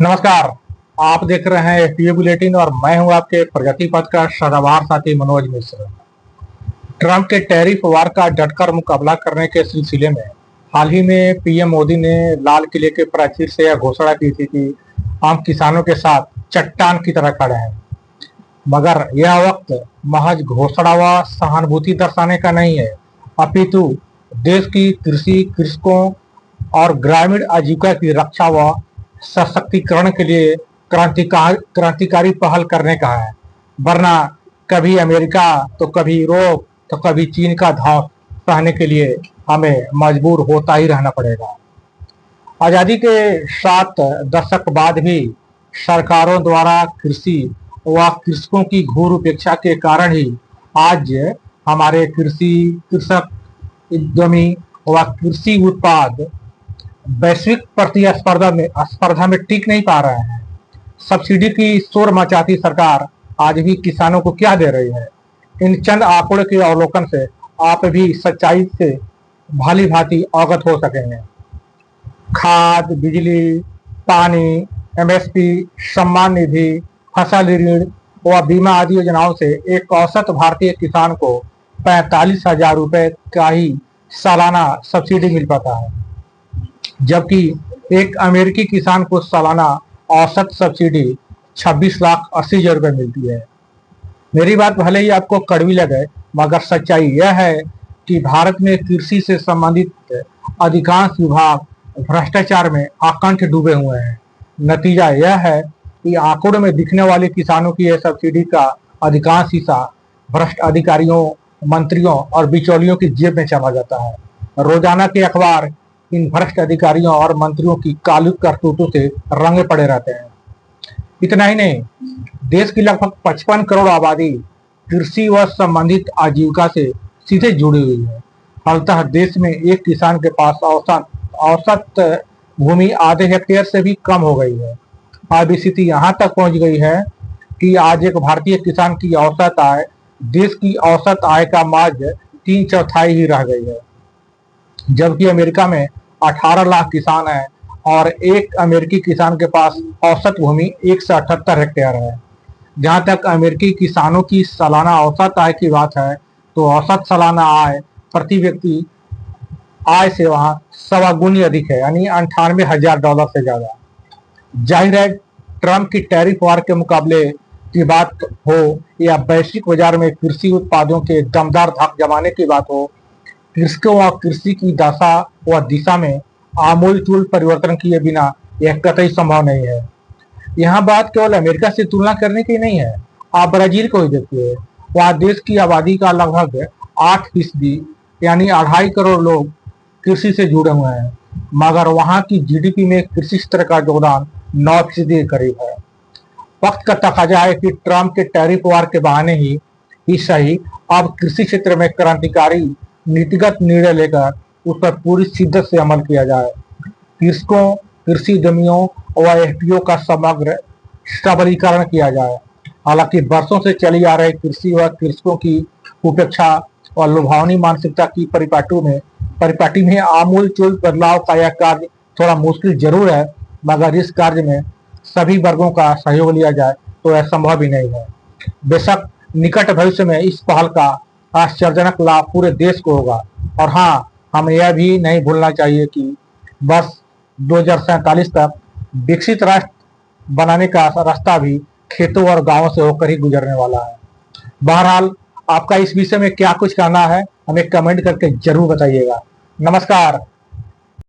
नमस्कार। आप देख रहे हैं एफटीए बुलेटिन और मैं हूं आपके प्रगति पथ का सदाबहार साथी मनोज मिश्र। ट्रंप के टैरिफ वार का डटकर मुकाबला करने के सिलसिले में हाल ही में पीएम मोदी ने लाल किले के प्राचीर से यह घोषणा की थी कि हम किसानों के साथ चट्टान की तरह खड़े हैं। मगर यह वक्त महज घोषणा व सहानुभूति दर्शाने का नहीं है, अपितु देश की कृषि, कृषकों और ग्रामीण आजीविका की रक्षा व सशक्तिकरण के लिए क्रांतिकारी पहल करने का है। वरना कभी अमेरिका तो कभी यूरोप तो कभी चीन का धाक सहने के लिए हमें मजबूर होता ही रहना पड़ेगा। आजादी के 7 दशक बाद भी सरकारों द्वारा कृषि व कृषकों की घोर उपेक्षा के कारण ही आज हमारे कृषक उद्यमी व कृषि उत्पाद वैश्विक स्पर्धा में टिक नहीं पा रहे हैं। सब्सिडी की शोर मचाती सरकार आज भी किसानों को क्या दे रही है? इन चंद आंकड़ों के अवलोकन से आप भी सच्चाई से भाली भांति अवगत हो सकेंगे। खाद, बिजली, पानी, एमएसपी, सम्मान निधि, फसल ऋण व बीमा आदि योजनाओं से एक औसत भारतीय किसान को 45,000 रुपए का ही सालाना सब्सिडी मिल पाता है, जबकि एक अमेरिकी किसान को सालाना औसत सब्सिडी 26,80,000 रुपए मिलती है। मेरी बात भले ही आपको कड़वी लगे, मगर सच्चाई यह है कि भारत में कृषि से संबंधित अधिकांश विभाग भ्रष्टाचार में आकंठ डूबे हुए हैं। नतीजा यह है कि आंकड़ों में दिखने वाले किसानों की यह सब्सिडी का अधिकांश हिस्सा भ्रष्ट अधिकारियों, मंत्रियों और बिचौलियों की जेब में चला जाता है। रोजाना के अखबार इन भ्रष्ट अधिकारियों और मंत्रियों की काली करतूतों से रंगे पड़े रहते हैं। इतना ही नहीं, देश की लगभग 55 करोड़ आबादी कृषि व संबंधित आजीविका से सीधे जुड़ी हुई है। फलतः देश में एक किसान के पास औसत भूमि आधे हेक्टेयर से भी कम हो गई है। अब स्थिति यहाँ तक पहुँच गई है कि आज एक भारतीय किसान की औसत आय देश की औसत आय का महज 3/4 ही रह गई है। जबकि अमेरिका में 18 लाख किसान हैं और एक अमेरिकी किसान के पास औसत भूमि 178 हेक्टेयर है। जहां तक अमेरिकी किसानों की सालाना औसत आय की बात है, तो औसत सालाना आय प्रति व्यक्ति आय से वहां 1.25 गुनी अधिक है, यानी $98,000 से ज्यादा। जाहिर है, ट्रंप की टैरिफ वार के मुकाबले की बात हो या वैश्विक बाजार में कृषि उत्पादों के दमदार धाक जमाने की बात हो, कृषकों व कृषि की दशा व दिशा में आमूल-चूल परिवर्तन किए बिना यह कतई संभव नहीं है। यहाँ बात केवल अमेरिका से तुलना करने की नहीं है। आप ब्राजील को ही देखिए, वहाँ देश की आबादी का लगभग 8% यानी 2.5 करोड़ लोग कृषि से जुड़े हुए हैं, मगर वहाँ की जीडीपी में कृषि क्षेत्र का योगदान 9% के करीब है। वक्त का तकाजा है कि ट्रंप के टैरिफ वार के बहाने ही सही, अब कृषि क्षेत्र में क्रांतिकारी नीतिगत निर्णय लेकर उस पर पूरी शिद्दत से अमल किया जाए। कृषकों, कृषि उद्यमियों व एफपीओ का समग्र सबलीकरण किया जाए। हालांकि वर्षों से चली आ रही कृषि व कृषकों की उपेक्षा और लुभावनी मानसिकता की परिपाटी में आमूल चूल बदलाव का यह कार्य थोड़ा मुश्किल जरूर है, मगर इस कार्य में सभी वर्गों का सहयोग लिया जाए तो यह संभव ही नहीं है। बेशक निकट भविष्य में इस पहल का आश्चर्यजनक लाभ पूरे देश को होगा। और हाँ, हमें यह भी नहीं भूलना चाहिए कि वर्ष 2047 तक विकसित राष्ट्र बनाने का रास्ता भी खेतों और गांवों से होकर ही गुजरने वाला है। बहरहाल, आपका इस विषय में क्या कुछ कहना है, हमें कमेंट करके जरूर बताइएगा। नमस्कार।